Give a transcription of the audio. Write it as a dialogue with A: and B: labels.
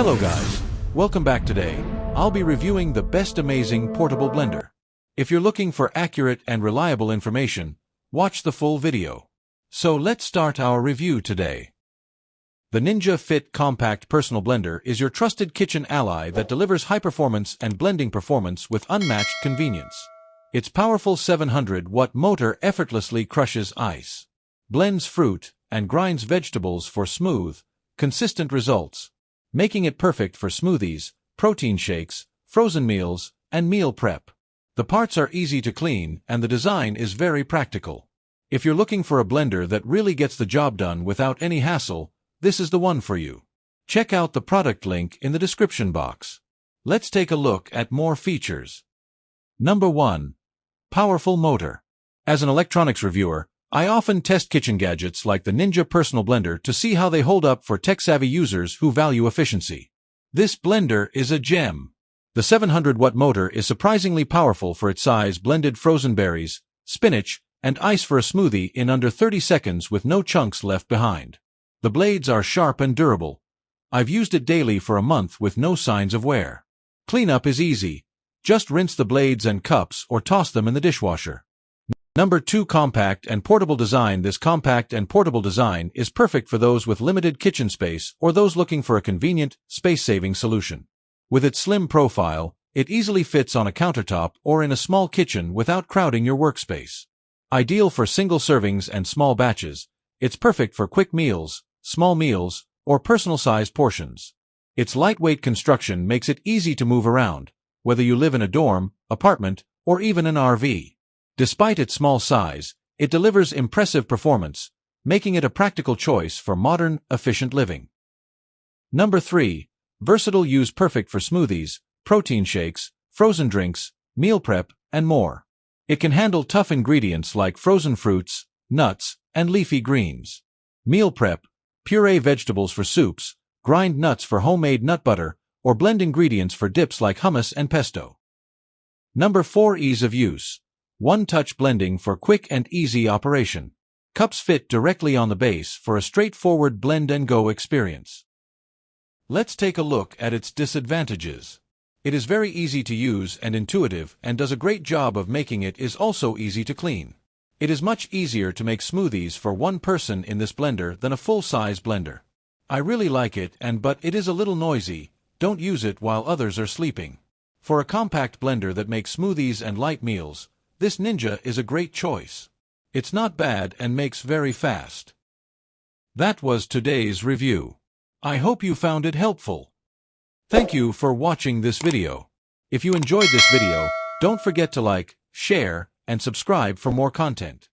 A: Hello guys, welcome back. Today, I'll be reviewing the best amazing portable blender. If you're looking for accurate and reliable information, watch the full video. So let's start our review today. The Ninja Fit Compact Personal Blender is your trusted kitchen ally that delivers high performance and blending performance with unmatched convenience. Its powerful 700-watt motor effortlessly crushes ice, blends fruit, and grinds vegetables for smooth, consistent results, making it perfect for smoothies, protein shakes, frozen meals, and meal prep. The parts are easy to clean and the design is very practical. If you're looking for a blender that really gets the job done without any hassle, this is the one for you. Check out the product link in the description box. Let's take a look at more features. Number 1. Powerful motor. As an electronics reviewer, I often test kitchen gadgets like the Ninja Personal Blender to see how they hold up for tech-savvy users who value efficiency. This blender is a gem. The 700-watt motor is surprisingly powerful for its size. Blended frozen berries, spinach, and ice for a smoothie in under 30 seconds with no chunks left behind. The blades are sharp and durable. I've used it daily for a month with no signs of wear. Cleanup is easy. Just rinse the blades and cups or toss them in the dishwasher. Number 2. Compact and portable design. This compact and portable design is perfect for those with limited kitchen space or those looking for a convenient, space-saving solution. With its slim profile, it easily fits on a countertop or in a small kitchen without crowding your workspace. Ideal for single servings and small batches, it's perfect for quick meals, small meals, or personal-sized portions. Its lightweight construction makes it easy to move around, whether you live in a dorm, apartment, or even an RV. Despite its small size, it delivers impressive performance, making it a practical choice for modern, efficient living. Number 3. Versatile use. Perfect for smoothies, protein shakes, frozen drinks, meal prep, and more. It can handle tough ingredients like frozen fruits, nuts, and leafy greens. Meal prep, puree vegetables for soups, grind nuts for homemade nut butter, or blend ingredients for dips like hummus and pesto. Number 4. Ease of use. One-touch blending for quick and easy operation. Cups fit directly on the base for a straightforward blend-and-go experience. Let's take a look at its disadvantages. It is very easy to use and intuitive and does a great job of making it is also easy to clean. It is much easier to make smoothies for one person in this blender than a full-size blender. I really like it but it is a little noisy. Don't use it while others are sleeping. For a compact blender that makes smoothies and light meals, this Ninja is a great choice. It's not bad and makes very fast. That was today's review. I hope you found it helpful. Thank you for watching this video. If you enjoyed this video, don't forget to like, share, and subscribe for more content.